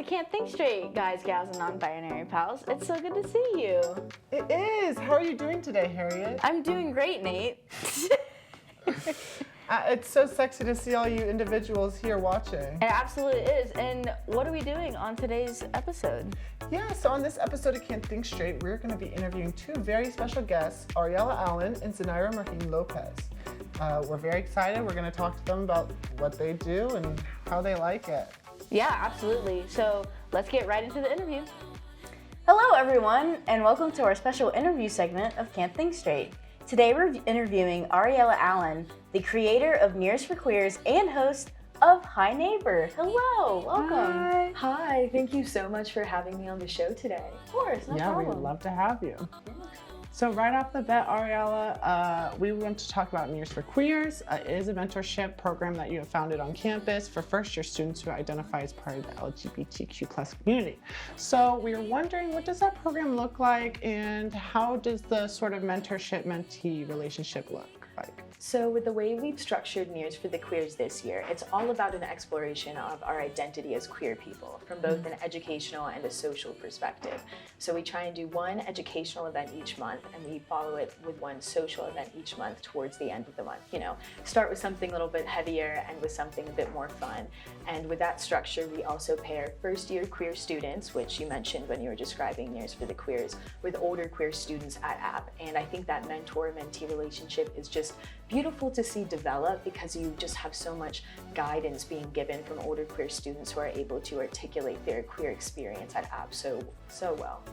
to Can't Think Straight, guys, gals, and non-binary pals. It's so good to see you. It is. How are you doing today, Harriet? I'm doing great, Nate. It's so sexy to see all you individuals here watching. It absolutely is. And what are we doing on today's episode? Yeah, so on this episode of Can't Think Straight, we're going to be interviewing two very special guests, Ariela Allen and Xanayra Marin-Lopez. We're very excited. We're going to talk to them about what they do and how they like it. Yeah, absolutely. So let's get right into the interview. Hello, everyone, and welcome to our special interview segment of Can't Think Straight. Today we're interviewing Ariela Allen, the creator of Neers for Queers and host of Hi Neighbor. Hello, welcome. Hi, thank you so much for having me on the show today. Of course, no Yeah, problem. we'd love to have you. So right off the bat, Ariela, we want to talk about Neers for Queers. It is a mentorship program that you have founded on campus for first-year students who identify as part of the LGBTQ+ community. So we are wondering, what does that program look like, and how does the sort of mentorship-mentee relationship look like? So with the way we've structured Neers for the Queers this year, it's all about an exploration of our identity as queer people from both an educational and a social perspective. So we try and do one educational event each month, and we follow it with one social event each month towards the end of the month. You know, start with something a little bit heavier and with something a bit more fun. And with that structure, we also pair first-year queer students, which you mentioned when you were describing Neers for the Queers, with older queer students at App. And I think that mentor-mentee relationship is just beautiful to see develop because you just have so much guidance being given from older queer students who are able to articulate their queer experience at App so well.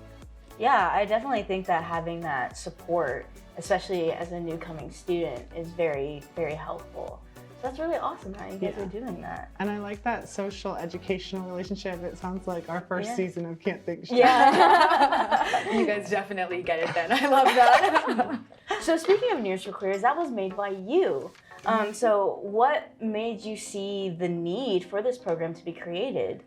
Yeah, I definitely think that having that support, especially as a new coming student, is very, very helpful. So that's really awesome how you guys are doing that. And I like that social educational relationship. It sounds like our first season of Can't Think Straight. Yeah. You guys definitely get it then. I love that. So speaking of Neers for Queers, that was made by you. So what made you see the need for this program to be created?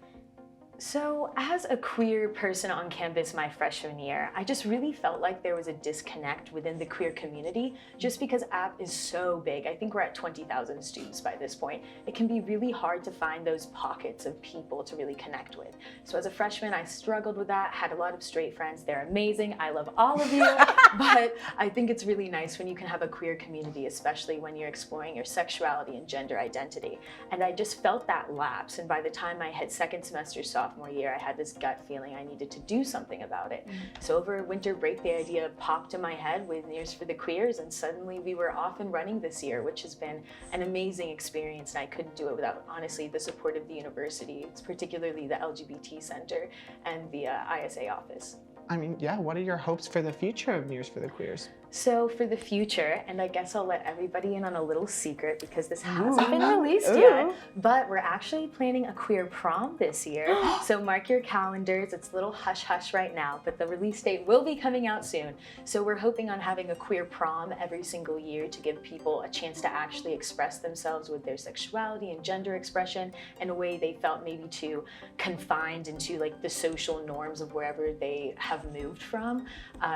So as a queer person on campus my freshman year, I just really felt like there was a disconnect within the queer community just because App is so big. I think we're at 20,000 students by this point. It can be really hard to find those pockets of people to really connect with. So as a freshman, I struggled with that, had a lot of straight friends. They're amazing. I love all of you. But I think it's really nice when you can have a queer community, especially when you're exploring your sexuality and gender identity. And I just felt that lapse. And by the time I hit second semester sophomore year, I had this gut feeling I needed to do something about it. So over winter break, the idea popped in my head with Neers for the Queers, and suddenly we were off and running this year, which has been an amazing experience, and I couldn't do it without, honestly, the support of the university. It's particularly the LGBT Center and the ISA office. I mean, yeah, what are your hopes for the future of Neers for the Queers? So for the future, and I guess I'll let everybody in on a little secret because this hasn't been released yet, but we're actually planning a queer prom this year. So mark your calendars. It's a little hush-hush right now, but the release date will be coming out soon. So we're hoping on having a queer prom every single year to give people a chance to actually express themselves with their sexuality and gender expression in a way they felt maybe too confined into like the social norms of wherever they have moved from.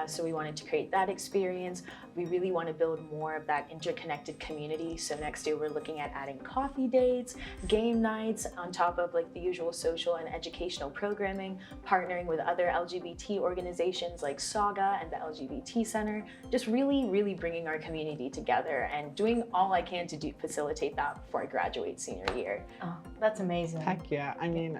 So we wanted to create that experience. We really want to build more of that interconnected community. So next year we're looking at adding coffee dates, game nights, on top of like the usual social and educational programming, partnering with other LGBT organizations like Saga and the LGBT Center, just really bringing our community together and doing all I can to facilitate that before I graduate senior year. Oh, that's amazing. Heck yeah. I mean,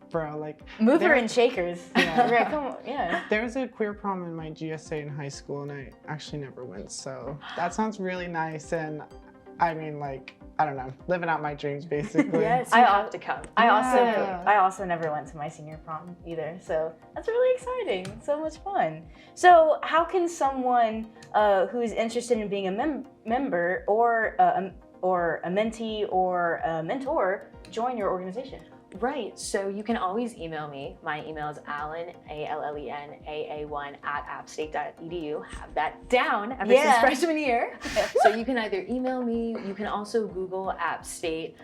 bro, like... Mover and shakers. Yeah. Right, come on, yeah. There was a queer prom in my GSA in high school, and I actually never went, so that sounds really nice, and I mean, like, I don't know, living out my dreams, basically. Yes, you have to come. I also never went to my senior prom either, so that's really exciting. So much fun. So how can someone who's interested in being a member or a mentee or a mentor join your organization? Right, so you can always email me. My email is Allen, ALLENAA1 @appstate.edu. Have that down ever since freshman year. So you can either email me, you can also Google App State.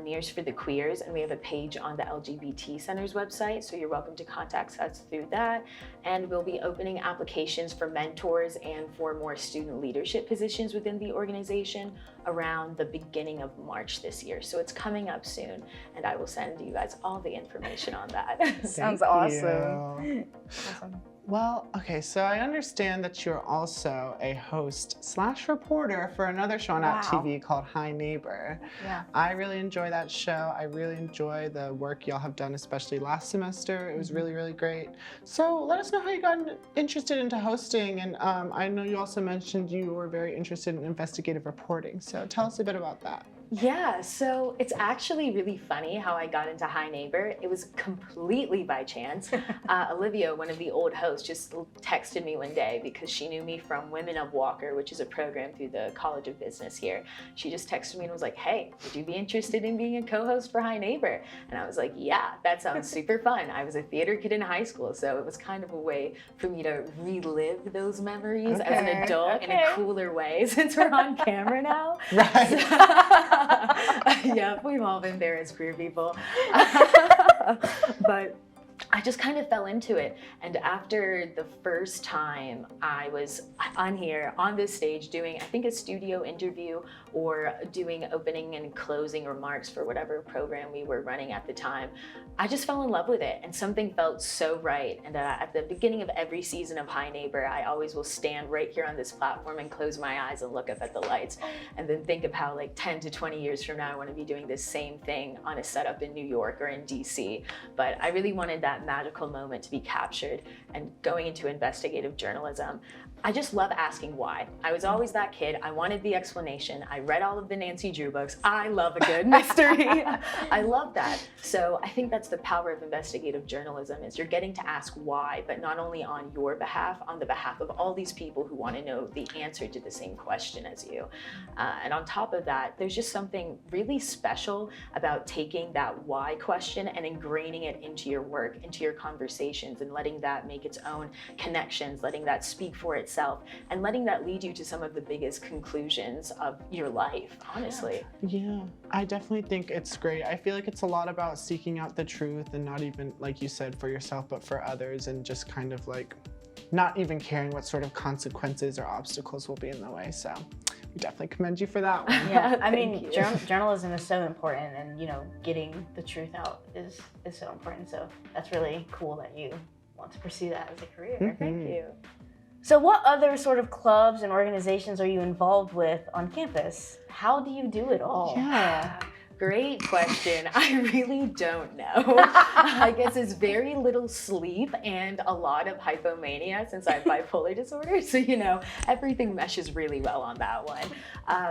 Neers for the Queers, and we have a page on the LGBT Center's website, so you're welcome to contact us through that. And we'll be opening applications for mentors and for more student leadership positions within the organization around the beginning of March this year. So it's coming up soon, and I will send you guys all the information on that. Sounds awesome. Awesome. Well, okay, so I understand that you're also a host/reporter for another show on App TV called Hi Neighbor. Yeah. I really enjoy that show. I really enjoy the work y'all have done, especially last semester. It was really, really great. So let us know how you got interested into hosting. And I know you also mentioned you were very interested in investigative reporting. So tell us a bit about that. Yeah, so it's actually really funny how I got into Hi Neighbor. It was completely by chance. Olivia, one of the old hosts, just texted me one day because she knew me from Women of Walker, which is a program through the College of Business here. She just texted me and was like, hey, would you be interested in being a co-host for Hi Neighbor? And I was like, yeah, that sounds super fun. I was a theater kid in high school, so it was kind of a way for me to relive those memories as an adult in a cooler way since we're on camera now. Right. Yeah, we've all been there as queer people. But I just kind of fell into it. And after the first time I was on here, on this stage, doing, I think, a studio interview or doing opening and closing remarks for whatever program we were running at the time, I just fell in love with it, and something felt so right. And at the beginning of every season of Hi Neighbor, I always will stand right here on this platform and close my eyes and look up at the lights and then think of how like 10 to 20 years from now, I want to be doing this same thing on a setup in New York or in DC. But I really wanted that magical moment to be captured, and going into investigative journalism, I just love asking why. I was always that kid. I wanted the explanation. I read all of the Nancy Drew books. I love a good mystery. I love that. So I think that's the power of investigative journalism, is you're getting to ask why, but not only on your behalf, on the behalf of all these people who want to know the answer to the same question as you. And on top of that, there's just something really special about taking that why question and ingraining it into your work, into your conversations, and letting that make its own connections, letting that speak for itself, and letting that lead you to some of the biggest conclusions of your life, honestly. Yeah, I definitely think it's great. I feel like it's a lot about seeking out the truth, and not even, like you said, for yourself, but for others, and just kind of like not even caring what sort of consequences or obstacles will be in the way. So we definitely commend you for that one. Yeah, I mean, journalism is so important, and getting the truth out is so important. So that's really cool that you want to pursue that as a career. Mm-hmm. Thank you. So what other sort of clubs and organizations are you involved with on campus? How do you do it all? Yeah. Great question. I really don't know. I guess it's very little sleep and a lot of hypomania since I have bipolar disorder. So, everything meshes really well on that one.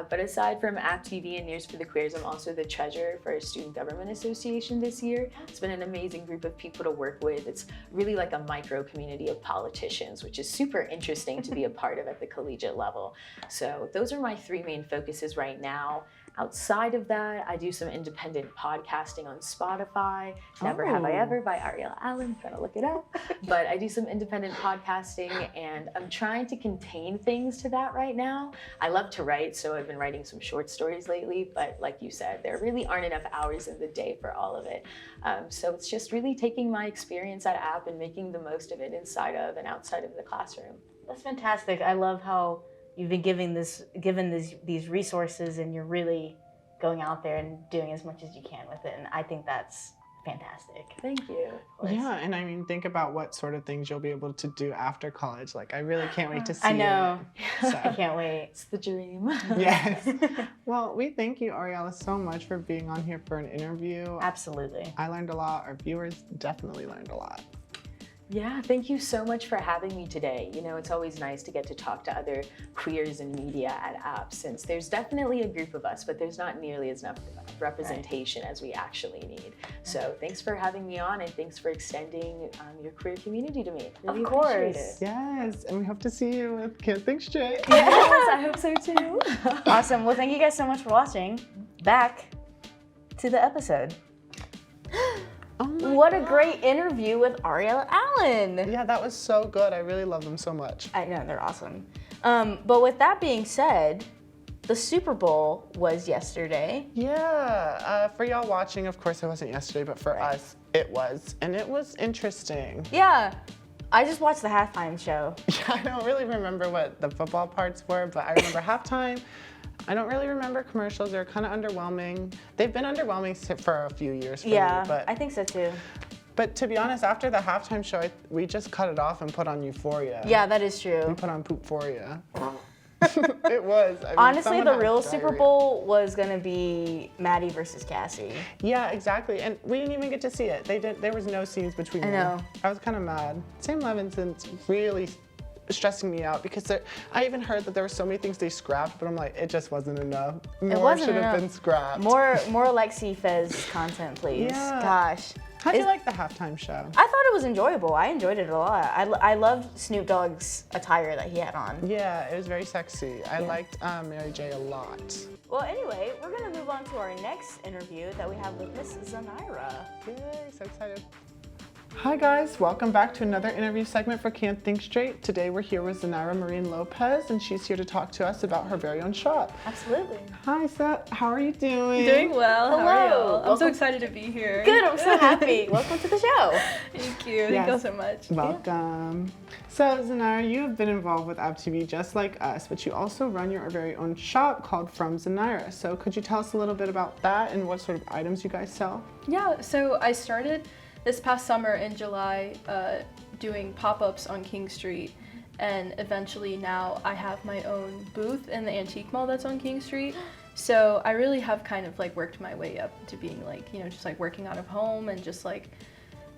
But aside from App TV and Neers for the Queers, I'm also the treasurer for Student Government Association this year. It's been an amazing group of people to work with. It's really like a micro community of politicians, which is super interesting to be a part of at the collegiate level. So those are my three main focuses right now. Outside of that, I do some independent podcasting on Spotify. Never Have I Ever by Ariela Allen, if you want to look it up. But I do some independent podcasting, and I'm trying to contain things to that right now. I love to write, so I've been writing some short stories lately, but like you said, there really aren't enough hours in the day for all of it. So it's just really taking my experience at App and making the most of it inside of and outside of the classroom. That's fantastic. I love how you've been given these resources, and you're really going out there and doing as much as you can with it. And I think that's fantastic. Thank you. Yeah, and I mean, think about what sort of things you'll be able to do after college. Like, I really can't wait to see I know. it. So. I can't wait. It's the dream. Yes. Well, we thank you, Ariela, so much for being on here for an interview. Absolutely. I learned a lot. Our viewers definitely learned a lot. Yeah, thank you so much for having me today. It's always nice to get to talk to other queers in media at App, since there's definitely a group of us, but there's not nearly as enough representation as we actually need. So thanks for having me on, and thanks for extending your queer community to me. Really of course. appreciate it. Yes, and we hope to see you with Can't Think Straight. Yes, I hope so too. Awesome. Well, thank you guys so much for watching. Back to the episode. What a great interview with Ariela Allen. Yeah, that was so good. I really love them so much. I know, they're awesome. But with that being said, the Super Bowl was yesterday. Yeah, for y'all watching, of course it wasn't yesterday, but for us, it was. And it was interesting. Yeah, I just watched the halftime show. Yeah, I don't really remember what the football parts were, but I remember halftime. I don't really remember commercials. They're kind of underwhelming. They've been underwhelming for a few years for me. But I think so too. But to be honest, after the halftime show, we just cut it off and put on Euphoria. Yeah, that is true. We put on Poophoria. It was. I mean, honestly, the real diarrhea. Super Bowl was gonna be Maddie versus Cassie. Yeah, exactly. And we didn't even get to see it. There was no scenes between them. I know. I was kind of mad. Sam Levinson's really stressing me out because I even heard that there were so many things they scrapped, but I'm like, it just wasn't enough. More should have been scrapped. More Lexi Fez content, please. Yeah. Gosh. How do you like the halftime show? I thought it was enjoyable. I enjoyed it a lot. I loved Snoop Dogg's attire that he had on. Yeah, it was very sexy. I liked Mary J a lot. Well, anyway, we're gonna move on to our next interview that we have with Miss Xanayra. Yay, so excited. Hi guys, welcome back to another interview segment for Can't Think Straight. Today we're here with Xanayra Marin-Lopez, and she's here to talk to us about her very own shop. Absolutely. Hi Seth, how are you doing? Doing well. Hello. How are you? I'm Welcome. so excited to be here. Good, I'm so happy. Welcome to the show. Thank you. Thank you so much. Welcome. So Xanayra, you have been involved with AppTV just like us, but you also run your very own shop called From Xanayra. So could you tell us a little bit about that and what sort of items you guys sell? Yeah, so I started this past summer in July doing pop-ups on King Street, and eventually now I have my own booth in the antique mall that's on King Street. So I really have kind of like worked my way up to being like, you know, just like working out of home and just like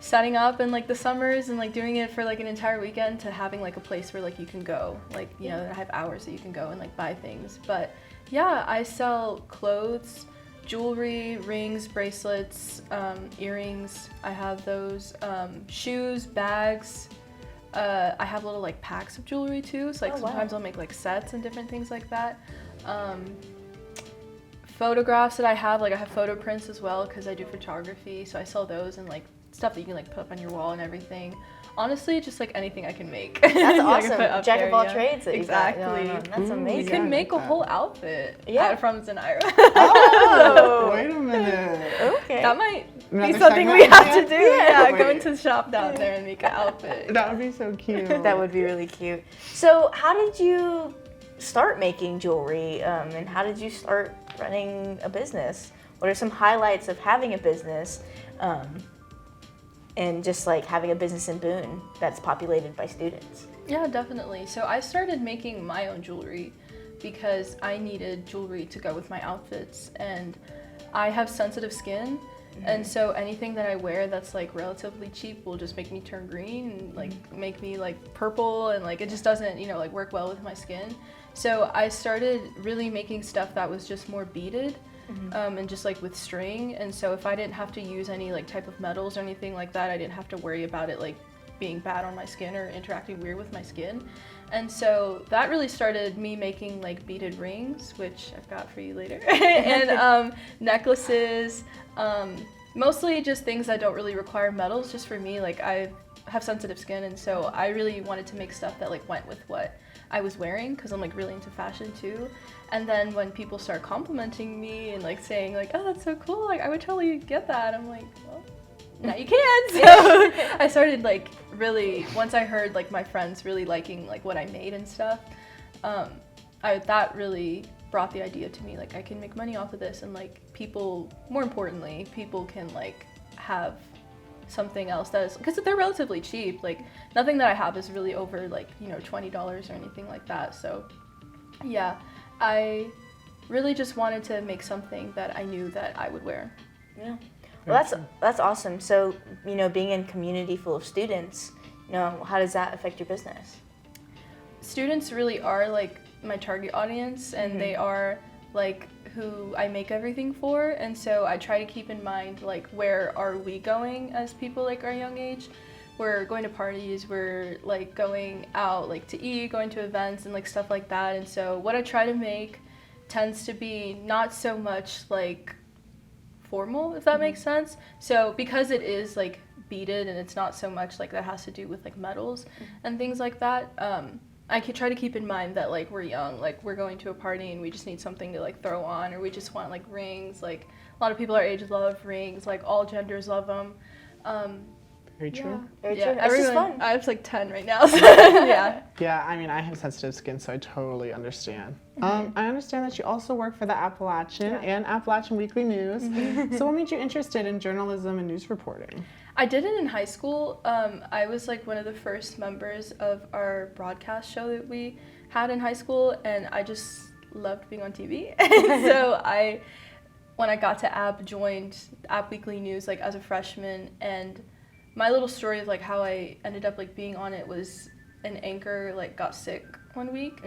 setting up in like the summers and like doing it for like an entire weekend to having like a place where like you can go, like, you know, I have hours that you can go and like buy things. But yeah, I sell clothes, jewelry, rings, bracelets, earrings. I have those, shoes, bags. I have little like packs of jewelry too. So like sometimes I'll make like sets and different things like that. Photographs that I have photo prints as well because I do photography. So I sell those and like stuff that you can like put up on your wall and everything. Honestly, just like anything I can make. That's awesome. Jack of all trades. Exactly. That's amazing. You can make a whole outfit from Xanayra. Oh, wait a minute. Okay. That might Another be something segment? we have to do. Yeah. Yeah, go into the shop down there and make an outfit. That would be so cute. That would be really cute. So how did you start making jewelry and how did you start running a business? What are some highlights of having a business and just like having a business in Boone that's populated by students? Yeah, definitely. So I started making my own jewelry because I needed jewelry to go with my outfits, and I have sensitive skin. And so anything that I wear that's like relatively cheap will just make me turn green and like make me like purple, and like it just doesn't, you know, like work well with my skin. So I started really making stuff that was just more beaded and just like with string. And so if I didn't have to use any like type of metals or anything like that, I didn't have to worry about it like being bad on my skin or interacting weird with my skin. And so that really started me making like beaded rings, which I've got for you later, and necklaces, mostly just things that don't really require metals. Just for me, like I have sensitive skin, and so I really wanted to make stuff that like went with what I was wearing because I'm like really into fashion too. And then when people start complimenting me and like saying like, oh, that's so cool, like I would totally get that, I'm like, well, now you can. So I started like really, once I heard like my friends really liking like what I made and stuff, that really brought the idea to me, like I can make money off of this, and like people, more importantly, people can like have something else that is, because they're relatively cheap, like nothing that I have is really over like, you know, $20 or anything like that. So yeah, I really just wanted to make something that I knew that I would wear. Yeah. Well, that's awesome. So, you know, being in a community full of students, you know, how does that affect your business? Students really are like my target audience, and they are like who I make everything for. And so I try to keep in mind like where are we going as people like our young age. We're going to parties, we're like going out like to eat, going to events and like stuff like that. And so what I try to make tends to be not so much like formal, if that makes sense. So because it is like beaded and it's not so much like that has to do with like metals and things like that, I could try to keep in mind that like we're young, like we're going to a party and we just need something to like throw on, or we just want like rings. Like a lot of people our age love rings, like all genders love them. Very true. Very Yeah, true. It's just fun. I have like 10 right now. So, yeah. Yeah, I mean, I have sensitive skin, so I totally understand. I understand that you also work for the Appalachian and Appalachian Weekly News. So what made you interested in journalism and news reporting? I did it in high school. I was like one of the first members of our broadcast show that we had in high school, and I just loved being on TV. And so when I got to App, joined App Weekly News like as a freshman, and my little story of like how I ended up like being on it was an anchor like got sick one week,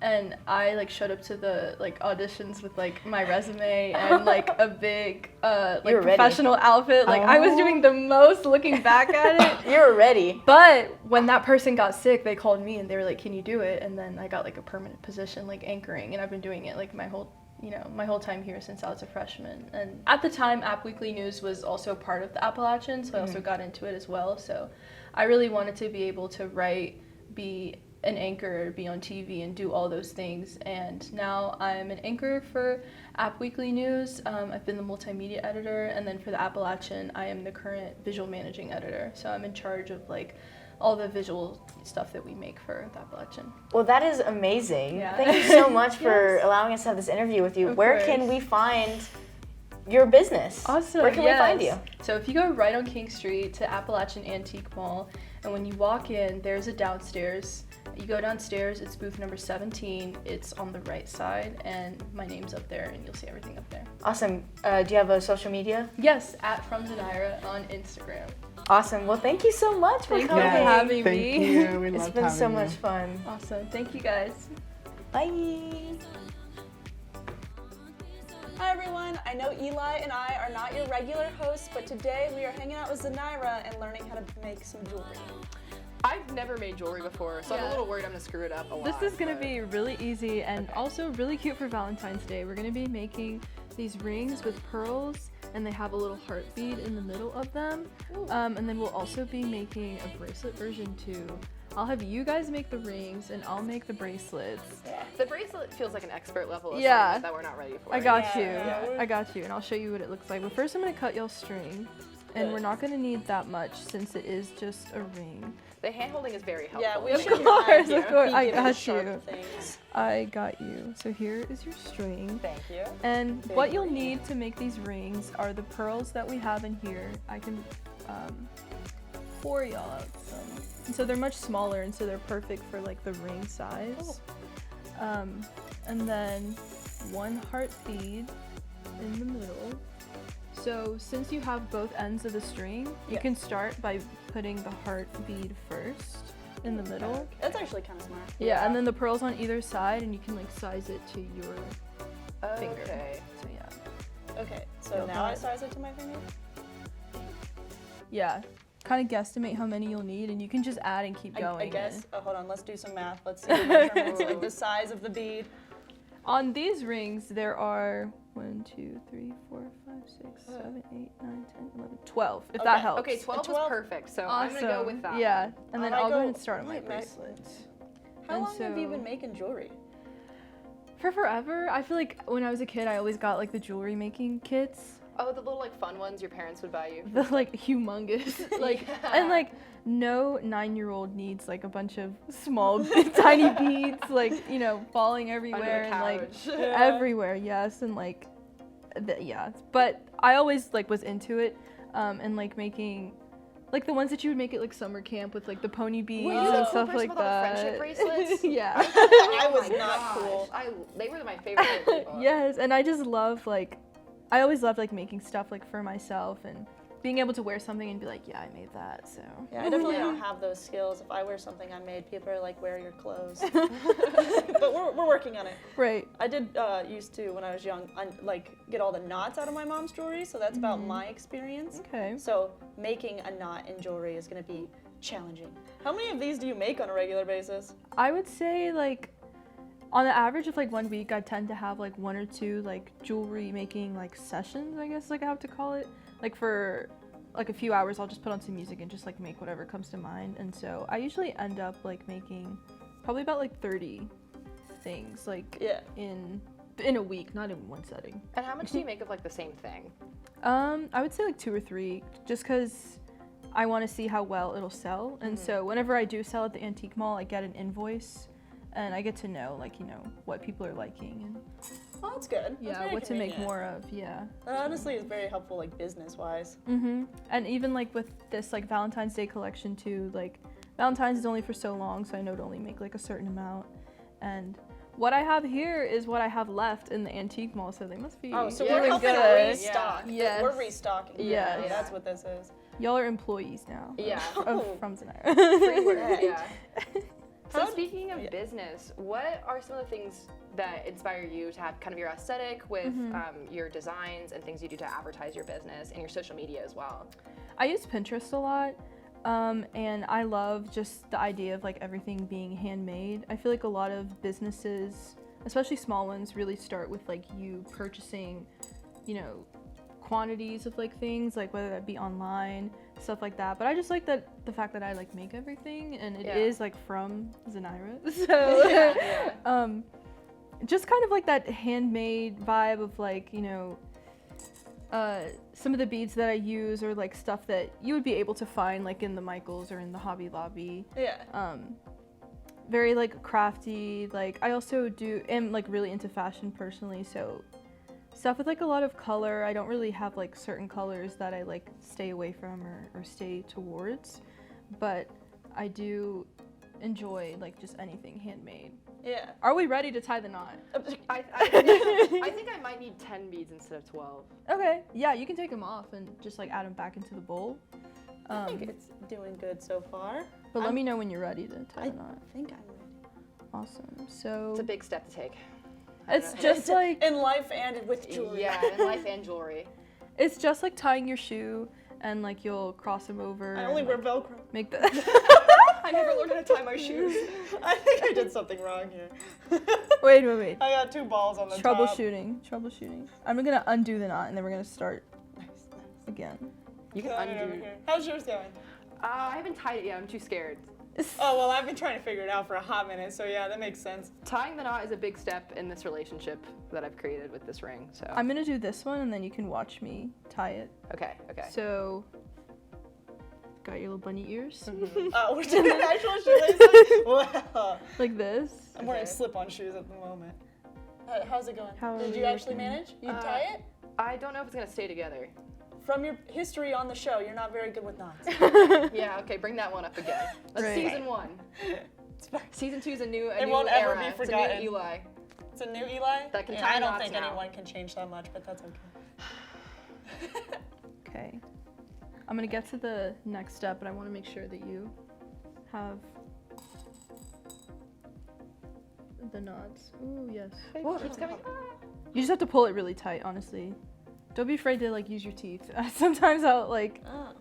and I like showed up to the like auditions with like my resume and like a big like professional outfit. Like I was doing the most looking back at it. You were ready. But when that person got sick, they called me and they were like, "Can you do it?" And then I got like a permanent position like anchoring, and I've been doing it like my whole time here since I was a freshman. And at the time, App Weekly News was also part of the Appalachian, so I also got into it as well. So I really wanted to be able to write, be an anchor, be on TV, and do all those things. And now I'm an anchor for App Weekly News. I've been the multimedia editor, and then for the Appalachian, I am the current visual managing editor. So I'm in charge of like all the visual stuff that we make for the Appalachian. Well, that is amazing. Yeah. Thank you so much for allowing us to have this interview with you. Where can we find your business? Awesome. Where can we find you? So if you go right on King Street to Appalachian Antique Mall, and when you walk in, there's a downstairs. You go downstairs, it's booth number 17. It's on the right side, and my name's up there, and you'll see everything up there. Awesome. Do you have a social media? Yes, from Xanayra on Instagram. Awesome. Well, thank you so much for Thank coming. you for having Thank me. you. We It's loved been having so you. much fun. Awesome. Thank you guys. Bye. Hi everyone, I know Eli and I are not your regular hosts, but today we are hanging out with Xanayra and learning how to make some jewelry. I've never made jewelry before, so I'm a little worried I'm gonna screw it up a lot. This is gonna be really easy and also really cute for Valentine's Day. We're gonna be making these rings with pearls, and they have a little heart bead in the middle of them. And then we'll also be making a bracelet version too. I'll have you guys make the rings, and I'll make the bracelets. The bracelet feels like an expert level of Yeah. something that we're not ready for. I got Yeah. you. I got you, and I'll show you what it looks like. But first I'm gonna cut y'all string, and we're not gonna need that much since it is just a ring. The hand holding is very helpful. Yeah, we Of should course, not of course. be I giving got sharp you. things. I got you. So here is your string. Thank you. And what you'll need to make these rings are the pearls that we have in here. I can pour y'all out some. And so they're much smaller, and so they're perfect for like the ring size. And then one heart bead in the middle. So since you have both ends of the string, you can start by putting the heart bead first in the middle. That's actually kind of smart. Yeah, and then the pearls on either side, and you can like size it to your finger. Okay. So yeah. Okay, so Go now I ahead. size it to my finger? Yeah. Kind of guesstimate how many you'll need, and you can just add and keep going. I guess. Oh, hold on, let's do some math. Let's see the measurements, like the size of the bead. On these rings, there are 1, 2, 3, 4, 5, 6, 7, 8, 9, 10, 11, 12, if that helps. Okay, 12 was 12. perfect, so Awesome. I'm gonna go with that. Yeah, and then I I'll go go ahead and start on my light matte. bracelet. How And long have you so- been making jewelry? For forever, I feel like when I was a kid, I always got like the jewelry making kits. Oh, the little like fun ones your parents would buy you. The like humongous, like, and like no 9-year-old needs like a bunch of small tiny beads, like, you know, falling everywhere and like everywhere. Yes, and like, yeah. But I always like was into it, and like making, like the ones that you would make at like summer camp with like the pony beads you the and cool stuff person like with all the that. friendship bracelets? Yeah. I was Oh my not gosh, cool. They were my favorite people. Yes, and I just love like, I always loved like making stuff like for myself and being able to wear something and be like, yeah, I made that. So Yeah, I definitely don't have those skills. If I wear something I made, people are like, "Where are your clothes?" But we're working on it. right. I did used to when I was young, like get all the knots out of my mom's jewelry. So that's about my experience. Okay. So making a knot in jewelry is going to be challenging. How many of these do you make on a regular basis? I would say like on the average of like 1 week, I tend to have like 1 or 2 like jewelry making like sessions, I guess like I have to call it. Like for like a few hours, I'll just put on some music and just like make whatever comes to mind. And so I usually end up like making probably about like 30 things, like Yeah. in a week, not in one setting. And how much do you make of like the same thing? I would say like 2 or 3, just because I want to see how well it'll sell. And so whenever I do sell at the antique mall, I get an invoice and I get to know, like, you know, what people are liking and Oh, that's good. That's very what to make convenient. more of, yeah. That honestly is very helpful, like business-wise. And even like with this like Valentine's Day collection too, like Valentine's is only for so long, so I know to only make like a certain amount. And what I have here is what I have left in the antique mall, so they must be Oh, so Yeah. we're doing helping good. restock. Yes. We're restocking. Yes. Yeah. That's what this is. Y'all are employees now. Yeah. From Xanayra. Free work, Right. yeah. So How- speaking of yeah. business, what are some of the things that inspire you to have kind of your aesthetic with your designs and things you do to advertise your business and your social media as well? I use Pinterest a lot, and I love just the idea of like everything being handmade. I feel like a lot of businesses, especially small ones, really start with like you purchasing, you know, quantities of like things, like whether that be online, stuff like that. But I just like that the fact that I like make everything and it is like from Xanayra. So just kind of like that handmade vibe of like, you know, some of the beads that I use are like stuff that you would be able to find like in the Michaels or in the Hobby Lobby. Yeah. Very like crafty. Like I also am like really into fashion personally, so stuff with like a lot of color. I don't really have like certain colors that I like stay away from or stay towards, but I do enjoy like just anything handmade. Yeah. Are we ready to tie the knot? I think I might need 10 beads instead of 12. Okay, yeah, you can take them off and just like add them back into the bowl. I think it's doing good so far. But let me know when you're ready to tie I the knot. think I'm ready. Awesome. So It's a big step to take. it's just like In life and with jewelry. Yeah, in life and jewelry. it's just like tying your shoe and like you'll cross them over. I only and, wear like, Velcro. make the I never learned how to tie my shoes. I think I did something wrong here. Wait. I got 2 balls on the top. Troubleshooting. I'm gonna undo the knot and then we're gonna start Nice. again. You can Got it over undo. here. How's yours going? I haven't tied it yet. I'm too scared. Oh, well, I've been trying to figure it out for a hot minute, so yeah, that makes sense. Tying the knot is a big step in this relationship that I've created with this ring. So I'm gonna do this one and then you can watch me tie it. okay. So, got your little bunny ears Oh, we're doing an actual shoelaces? Wow. like this. I'm wearing slip-on shoes at the moment. How's it going? How Did are you you actually looking? manage? You tie it? I don't know if it's gonna stay together. From your history on the show, you're not very good with knots. Yeah. Okay. Bring that one up again. That's Right. season 1. It's fine. Season 2 is a new won't era. ever be It's forgotten. a new Eli. It's a new Eli? That can Yeah, tie I don't knots think now. anyone can change that much, but that's okay. Okay. I'm gonna get to the next step, but I want to make sure that you have the knots. Ooh, yes. Whoa, it's coming. You just have to pull it really tight, honestly. Don't be afraid to like use your teeth. Sometimes I'll like, Oh.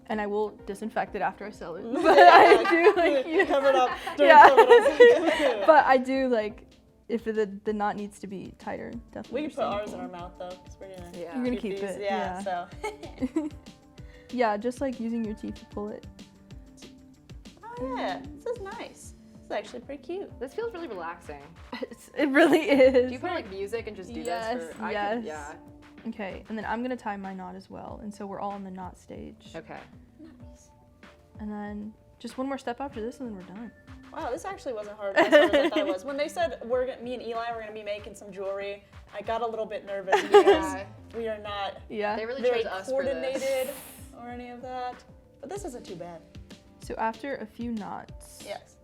and I will disinfect it after I sell it. But I do like, you know, Cover it up. yeah. But I do like, if the knot needs to be tighter, definitely. We can put understand. ours in our mouth though, because we're gonna. Yeah. You're gonna keep these. it. Yeah. So. Yeah, just like using your teeth to pull it. Oh yeah, this is nice. This is actually pretty cute. This feels really relaxing. It really is. Do you put like music and just do Yes, this? For, yes. Yeah. Okay, and then I'm gonna tie my knot as well, and so we're all in the knot stage. Okay. Nice. And then just one more step after this, and then we're done. Wow, this actually wasn't as hard as I thought it was. When they said me and Eli were gonna be making some jewelry, I got a little bit nervous because Yeah. we are not Yeah. They really very chose us for this. coordinated or any of that. But this isn't too bad. So after a few knots, Yes.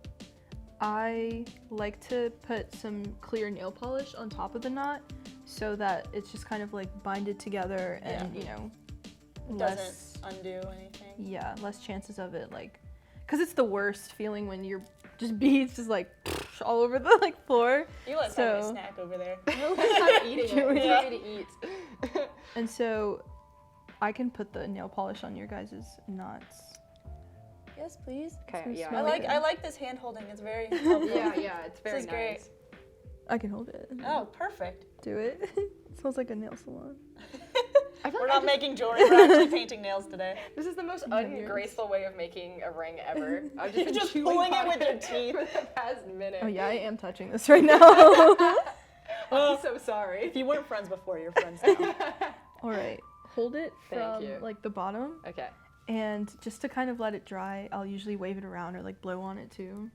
I like to put some clear nail polish on top of the knot, so that it's just kind of like binded together, and Yeah. you know, It less doesn't undo anything. less chances of it like, cause it's the worst feeling when you're just beads just like all over the like floor. Eli's having a So- snack over there. I'm eating it. It's Yeah. ready to eat. And so I can put the nail polish on your guys' knots. Yes, please. Okay. Smells Yeah. really I like this hand holding. It's very helpful. Yeah. It's very is great. nice. I can hold it. Oh, perfect. Do it. It smells like a nail salon. We're not making jewelry, we're actually painting nails today. This is the most ungraceful way of making a ring ever. I've just been Just chewing pulling it on with your teeth. for the past minute. Oh yeah, I am touching this right now. I'm so sorry. If you weren't friends before, you're friends now. All right, hold it Thank from you. like the bottom, Okay. and just to kind of let it dry, I'll usually wave it around or like blow on it too.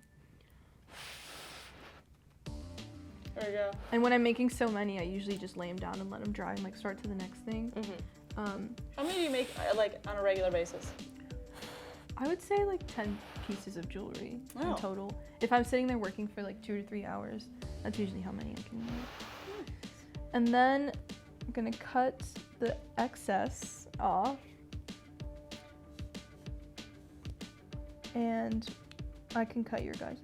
There we go. And when I'm making so many, I usually just lay them down and let them dry and like start to the next thing. How many do you make like on a regular basis? I would say like 10 pieces of jewelry Oh. in total. If I'm sitting there working for like 2 to 3 hours, that's usually how many I can make. And then I'm gonna cut the excess off. And I can cut your guys'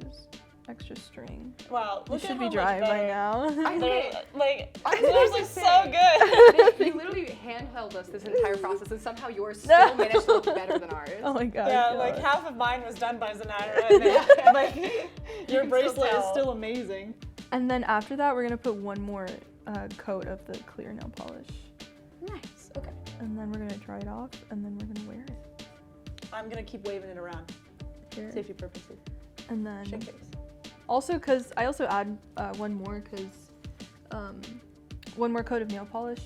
extra string. Wow, It look at should how be much dry by better. now. They're, like, I yours was look gonna so say. good. You literally handheld us this entire process, and somehow yours still managed to look better than ours. Oh my god. Yeah, God. like half of mine was done by Xanayra, and then, like your can still bracelet is tell. still amazing. And then after that, we're gonna put one more coat of the clear nail polish. Nice. Okay. And then we're gonna dry it off, and then we're gonna wear it. I'm gonna keep waving it around, Here. safety purposes. And then Showcase. also, because I also add one more coat of nail polish.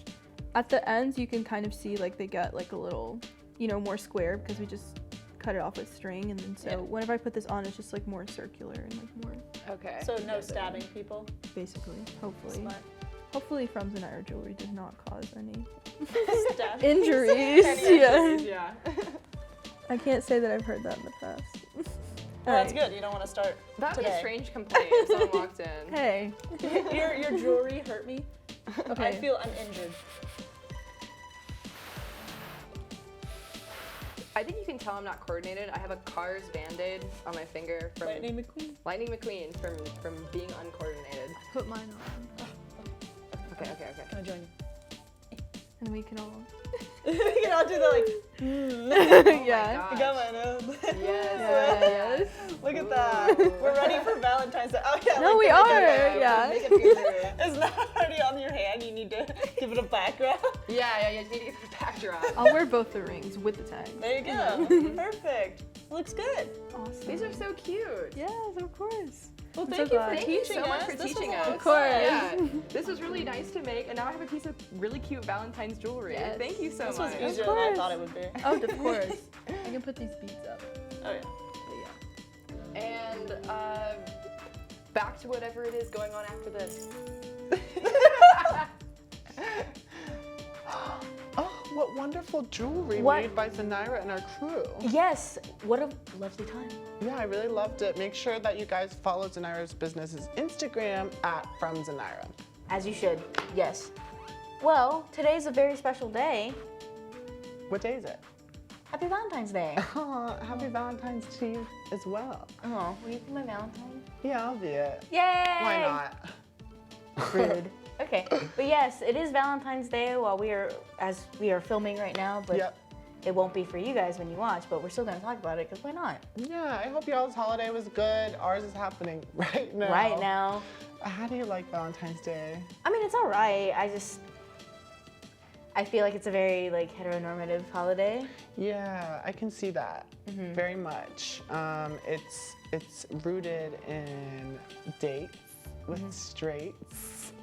At the ends, you can kind of see like they get like a little, more square because we just cut it off with string. And then so whenever I put this on, it's just like more circular and like more Okay. So no stabbing people. basically, hopefully. Smart. Hopefully from Xanayra jewelry does not cause any Stabbing. injuries. Any Yeah. injuries, Yeah. I can't say that I've heard that in the past. Well, that's Alright. good. You don't want to start That would be today. a strange complaint if someone walked in. Hey. Your jewelry hurt me. Okay. I feel uninjured. I think you can tell I'm not coordinated. I have a Cars Band-Aid on my finger from Lightning McQueen. Lightning McQueen from being uncoordinated. Put mine on. Okay. Can I join you? And we can all. You can all do the like. Oh Yeah. my I got my nose. Yes. Look at that. We're ready for Valentine's Day. Oh yeah. No, like we the are. makeup. Yeah. Makeup user. It's not already on your hand. You need to give it a background. Yeah, you need to get the backdrop. I'll wear both the rings with the tag. There you go. Perfect. Looks good. Awesome. These are so cute. Yes, of course. Well, I'm thank so you glad. for Thank you teaching so much us. for This was teaching a lot us. Of course. Yeah, this was really nice to make, and now I have a piece of really cute Valentine's jewelry. Yes. Thank you so This much. was easier than I thought it would be. Oh, of course. I can put these beads up. Oh yeah. And back to whatever it is going on after this. Oh, what wonderful jewelry What? made by Xanayra and our crew. Yes, what a lovely time. Yeah, I really loved it. Make sure that you guys follow Xanayra's business's Instagram @FromXanayra. As you should, yes. Well, today's a very special day. What day is it? Happy Valentine's Day. Aw, happy Valentine's to you as well. Oh, will you be my Valentine? Yeah, I'll be it. Yay! Why not? Rude. Okay, but yes, it is Valentine's Day while we are filming right now, but Yep. it won't be for you guys when you watch, but we're still gonna talk about it, because why not? Yeah, I hope y'all's holiday was good. Ours is happening right now. Right now. How do you like Valentine's Day? I mean, it's all right. I feel like it's a very like heteronormative holiday. Yeah, I can see that very much. It's rooted in dates with straights.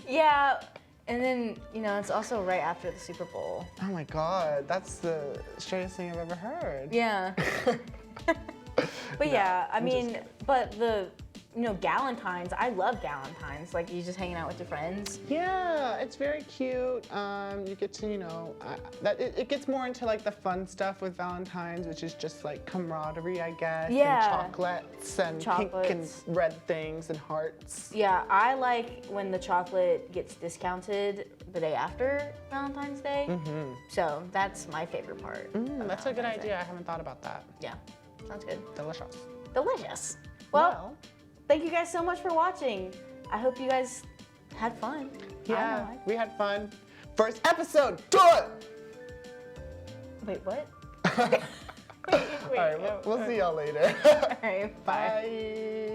Yeah, and then, it's also right after the Super Bowl. Oh my God, that's the straightest thing I've ever heard. Yeah. But yeah, I I'm just mean, but the, Galentines, I love Galentines. Like, you just hanging out with your friends. Yeah, it's very cute. You get to, it gets more into like the fun stuff with Valentine's, which is just like camaraderie, I guess. Yeah. And chocolates and pink and red things and hearts. Yeah, I like when the chocolate gets discounted the day after Valentine's Day. So that's my favorite part. of That's a good Valentine's Day. idea. I haven't thought about that. Yeah, sounds good. Delicious. Delicious. Well, thank you guys so much for watching. I hope you guys had fun. I know Yeah, I- we had fun. First episode, do it! Wait, what? All right, we'll see y'all later. All right, bye. Bye.